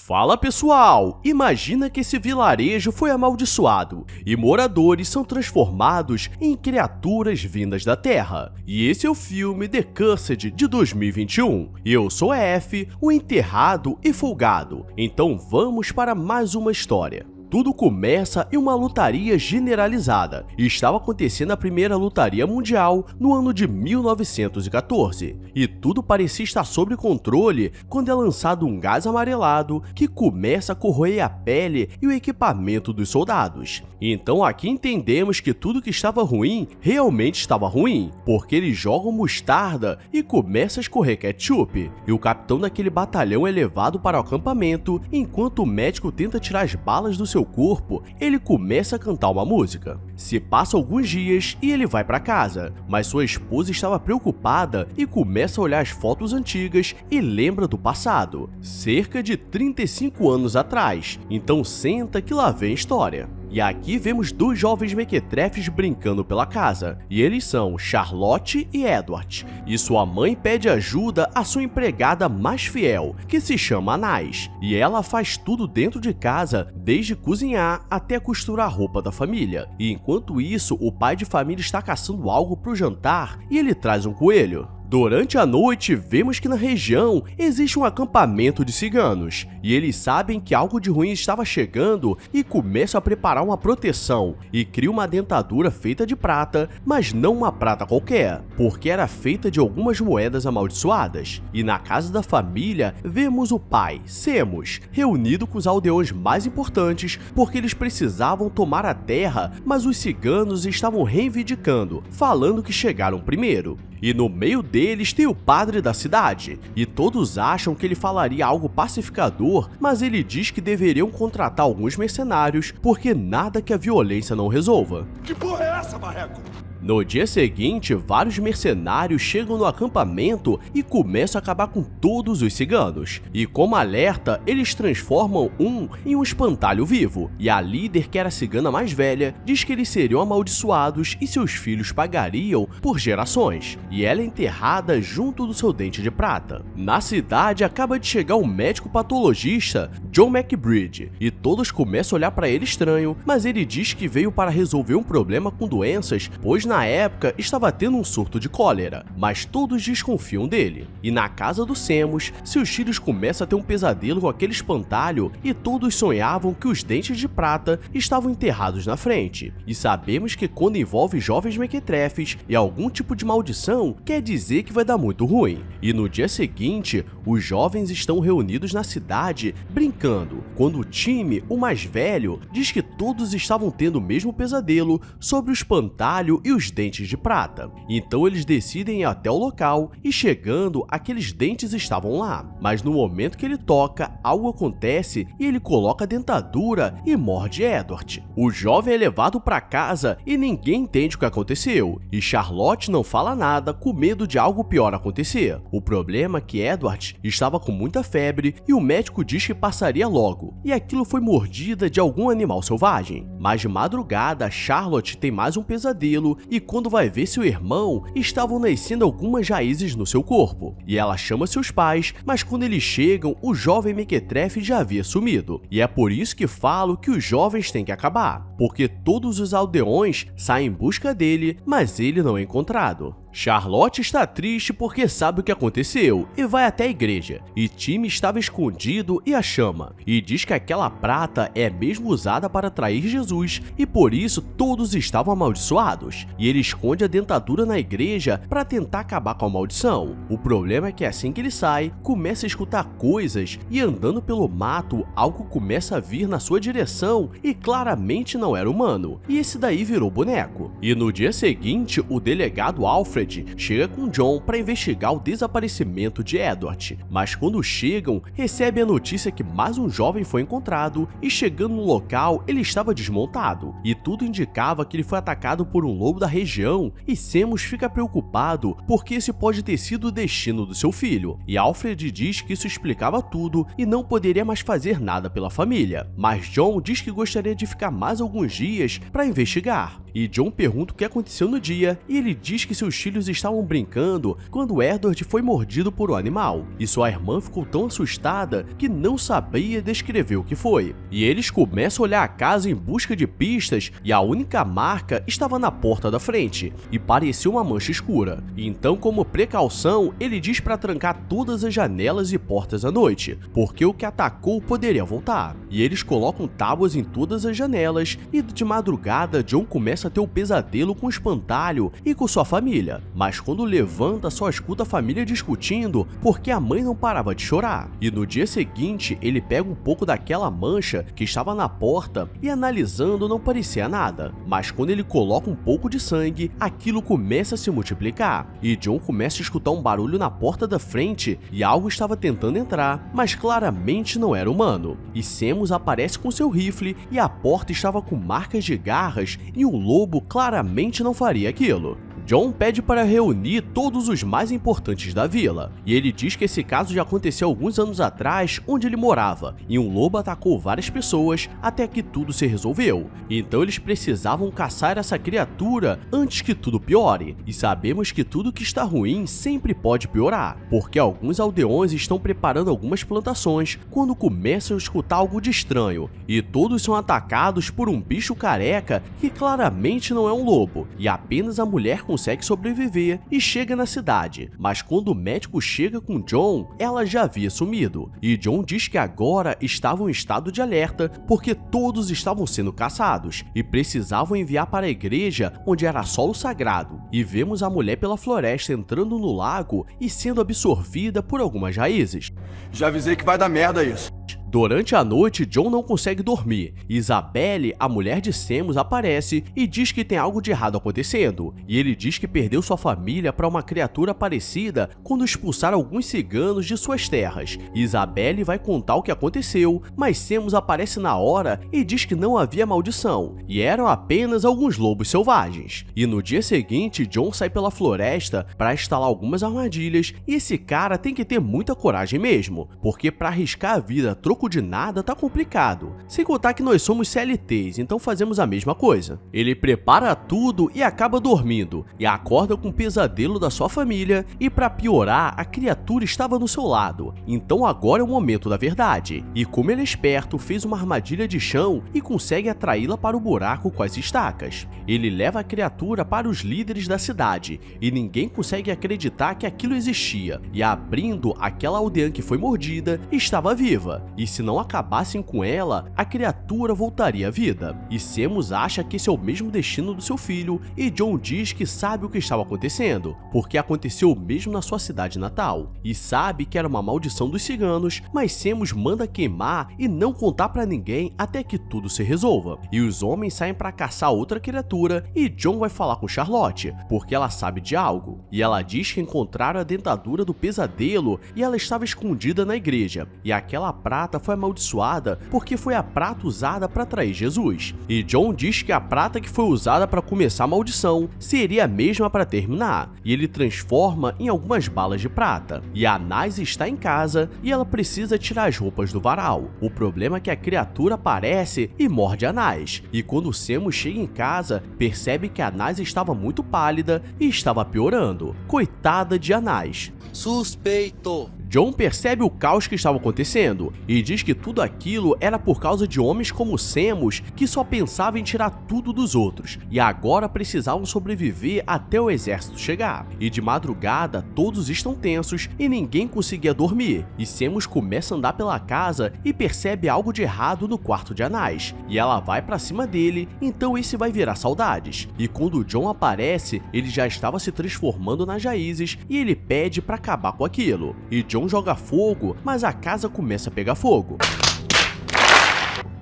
Fala pessoal! Imagina que esse vilarejo foi amaldiçoado e moradores são transformados em criaturas vindas da Terra. E esse é o filme The Cursed de 2021. Eu sou F, o enterrado e folgado. Então vamos para mais uma história. Tudo começa em uma lutaria generalizada, e estava acontecendo a primeira lutaria mundial no ano de 1914, e tudo parecia estar sob controle quando é lançado um gás amarelado que começa a corroer a pele e o equipamento dos soldados. Então aqui entendemos que tudo que estava ruim realmente estava ruim, porque eles jogam mostarda e começa a escorrer ketchup, e o capitão daquele batalhão é levado para o acampamento enquanto o médico tenta tirar as balas do seu corpo. Ele começa a cantar uma música. Se passa alguns dias e ele vai para casa, mas sua esposa estava preocupada e começa a olhar as fotos antigas e lembra do passado, cerca de 35 anos atrás. Então senta que lá vem a história. E aqui vemos dois jovens mequetrefes brincando pela casa, e eles são Charlotte e Edward, e sua mãe pede ajuda à sua empregada mais fiel, que se chama Anais, e ela faz tudo dentro de casa, desde cozinhar até costurar a roupa da família. E enquanto isso, o pai de família está caçando algo para o jantar e ele traz um coelho. Durante a noite, vemos que na região existe um acampamento de ciganos, e eles sabem que algo de ruim estava chegando e começam a preparar uma proteção, e criam uma dentadura feita de prata, mas não uma prata qualquer, porque era feita de algumas moedas amaldiçoadas. E na casa da família, vemos o pai, Semos, reunido com os aldeões mais importantes, porque eles precisavam tomar a terra, mas os ciganos estavam reivindicando, falando que chegaram primeiro. E no meio deles tem o padre da cidade, e todos acham que ele falaria algo pacificador, mas ele diz que deveriam contratar alguns mercenários, porque nada que a violência não resolva. Que porra é essa, marreco? No dia seguinte, vários mercenários chegam no acampamento e começam a acabar com todos os ciganos. E como alerta, eles transformam um em um espantalho vivo. E a líder, que era a cigana mais velha, diz que eles seriam amaldiçoados e seus filhos pagariam por gerações. E ela é enterrada junto do seu dente de prata. Na cidade, acaba de chegar um médico patologista, John McBride, e todos começam a olhar para ele estranho, mas ele diz que veio para resolver um problema com doenças, pois na época estava tendo um surto de cólera, mas todos desconfiam dele. E na casa do Semos, seus filhos começam a ter um pesadelo com aquele espantalho e todos sonhavam que os dentes de prata estavam enterrados na frente. E sabemos que quando envolve jovens mequetrefes e algum tipo de maldição, quer dizer que vai dar muito ruim. E no dia seguinte, os jovens estão reunidos na cidade brincando, quando o time, o mais velho, diz que todos estavam tendo o mesmo pesadelo sobre o espantalho e os dentes de prata. Então eles decidem ir até o local e chegando, aqueles dentes estavam lá. Mas no momento que ele toca, algo acontece e ele coloca a dentadura e morde Edward. O jovem é levado para casa e ninguém entende o que aconteceu. E Charlotte não fala nada com medo de algo pior acontecer. O problema é que Edward estava com muita febre e o médico diz que passaria logo. E aquilo foi mordida de algum animal selvagem. Mas de madrugada, Charlotte tem mais um pesadelo e quando vai ver seu irmão, estavam nascendo algumas raízes no seu corpo. E ela chama seus pais, mas quando eles chegam, o jovem mequetrefe já havia sumido. E é por isso que falo que os jovens têm que acabar, porque todos os aldeões saem em busca dele, mas ele não é encontrado. Charlotte está triste porque sabe o que aconteceu e vai até a igreja, e Tim estava escondido e a chama, e diz que aquela prata é mesmo usada para atrair Jesus e por isso todos estavam amaldiçoados, e ele esconde a dentadura na igreja para tentar acabar com a maldição. O problema é que assim que ele sai, começa a escutar coisas e andando pelo mato, algo começa a vir na sua direção e claramente não era humano, e esse daí virou boneco. E no dia seguinte, o delegado Alfred chega com John para investigar o desaparecimento de Edward, mas quando chegam, recebem a notícia que mais um jovem foi encontrado e chegando no local, ele estava desmontado, e tudo indicava que ele foi atacado por um lobo da região, e Semos fica preocupado porque esse pode ter sido o destino do seu filho, e Alfred diz que isso explicava tudo e não poderia mais fazer nada pela família, mas John diz que gostaria de ficar mais alguns dias para investigar, e John pergunta o que aconteceu no dia, e ele diz que seus filhos estavam brincando quando Edward foi mordido por um animal, e sua irmã ficou tão assustada que não sabia descrever o que foi. E eles começam a olhar a casa em busca de pistas, e a única marca estava na porta da frente, e parecia uma mancha escura. Então, como precaução, ele diz para trancar todas as janelas e portas à noite, porque o que atacou poderia voltar. E eles colocam tábuas em todas as janelas, e de madrugada John começa a ter um pesadelo com o espantalho e com sua família, mas quando levanta só escuta a família discutindo porque a mãe não parava de chorar. E no dia seguinte ele pega um pouco daquela mancha que estava na porta e analisando não parecia nada, mas quando ele coloca um pouco de sangue, aquilo começa a se multiplicar, e John começa a escutar um barulho na porta da frente e algo estava tentando entrar, mas claramente não era humano. E Seamus aparece com seu rifle e a porta estava com marcas de garras e um lobo claramente não faria aquilo. John pede para reunir todos os mais importantes da vila, e ele diz que esse caso já aconteceu alguns anos atrás onde ele morava, e um lobo atacou várias pessoas até que tudo se resolveu. Então eles precisavam caçar essa criatura antes que tudo piore, e sabemos que tudo que está ruim sempre pode piorar, porque alguns aldeões estão preparando algumas plantações quando começam a escutar algo de estranho, e todos são atacados por um bicho careca que claramente não é um lobo, e apenas a mulher consegue sobreviver e chega na cidade, mas quando o médico chega com John, ela já havia sumido, e John diz que agora estavam em estado de alerta porque todos estavam sendo caçados e precisavam enviar para a igreja onde era solo sagrado, e vemos a mulher pela floresta entrando no lago e sendo absorvida por algumas raízes. Já avisei que vai dar merda isso. Durante a noite, John não consegue dormir. Isabelle, a mulher de Seamus, aparece e diz que tem algo de errado acontecendo. E ele diz que perdeu sua família para uma criatura parecida quando expulsaram alguns ciganos de suas terras. Isabelle vai contar o que aconteceu, mas Seamus aparece na hora e diz que não havia maldição, e eram apenas alguns lobos selvagens. E no dia seguinte, John sai pela floresta para instalar algumas armadilhas, e esse cara tem que ter muita coragem mesmo, porque para arriscar a vida troco de nada tá complicado, sem contar que nós somos CLTs, então fazemos a mesma coisa. Ele prepara tudo e acaba dormindo, e acorda com o pesadelo da sua família, e para piorar, a criatura estava no seu lado, então agora é o momento da verdade, e como ele é esperto, fez uma armadilha de chão e consegue atraí-la para o buraco com as estacas. Ele leva a criatura para os líderes da cidade, e ninguém consegue acreditar que aquilo existia, e abrindo, aquela aldeã que foi mordida estava viva, e se não acabassem com ela, a criatura voltaria à vida. E Seamus acha que esse é o mesmo destino do seu filho, e John diz que sabe o que estava acontecendo, porque aconteceu o mesmo na sua cidade natal, e sabe que era uma maldição dos ciganos, mas Seamus manda queimar e não contar pra ninguém até que tudo se resolva. E os homens saem para caçar outra criatura, e John vai falar com Charlotte, porque ela sabe de algo, e ela diz que encontraram a dentadura do pesadelo e ela estava escondida na igreja, e aquela prata foi amaldiçoada porque foi a prata usada para atrair Jesus. E John diz que a prata que foi usada para começar a maldição seria a mesma para terminar, e ele transforma em algumas balas de prata. E a Anais está em casa e ela precisa tirar as roupas do varal. O problema é que a criatura aparece e morde a Anais, e quando Seamus chega em casa, percebe que a Anais estava muito pálida e estava piorando. Coitada de Anais. Suspeito. John percebe o caos que estava acontecendo e diz que tudo aquilo era por causa de homens como Seamus que só pensavam em tirar tudo dos outros e agora precisavam sobreviver até o exército chegar. E de madrugada todos estão tensos e ninguém conseguia dormir, e Seamus começa a andar pela casa e percebe algo de errado no quarto de Anais, e ela vai pra cima dele, então esse vai virar saudades. E quando John aparece, ele já estava se transformando nas raízes e ele pede pra acabar com aquilo. E John joga fogo, mas a casa começa a pegar fogo.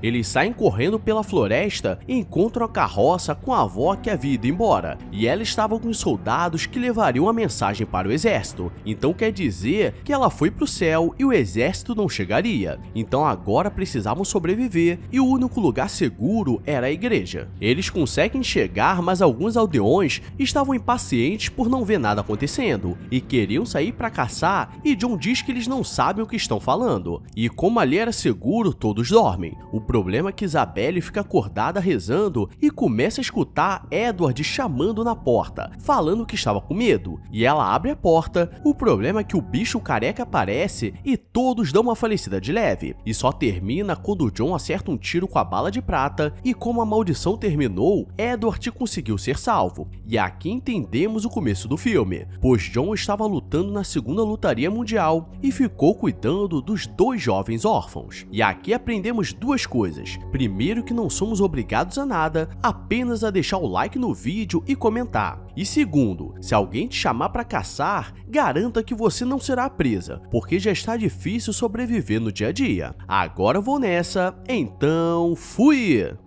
Eles saem correndo pela floresta e encontram a carroça com a avó que havia ido embora, e ela estava com os soldados que levariam a mensagem para o exército, então quer dizer que ela foi para o céu e o exército não chegaria, então agora precisavam sobreviver e o único lugar seguro era a igreja. Eles conseguem chegar, mas alguns aldeões estavam impacientes por não ver nada acontecendo e queriam sair para caçar, e John diz que eles não sabem o que estão falando, e como ali era seguro, todos dormem. O problema é que Isabelle fica acordada rezando e começa a escutar Edward chamando na porta, falando que estava com medo. E ela abre a porta, o problema é que o bicho careca aparece e todos dão uma falecida de leve. E só termina quando John acerta um tiro com a bala de prata e como a maldição terminou, Edward conseguiu ser salvo. E aqui entendemos o começo do filme, pois John estava lutando na Segunda Lutaria Mundial e ficou cuidando dos dois jovens órfãos. E aqui aprendemos duas coisas. Primeiro, que não somos obrigados a nada, apenas a deixar o like no vídeo e comentar. E segundo, se alguém te chamar para caçar, garanta que você não será presa, porque já está difícil sobreviver no dia a dia. Agora eu vou nessa, então fui!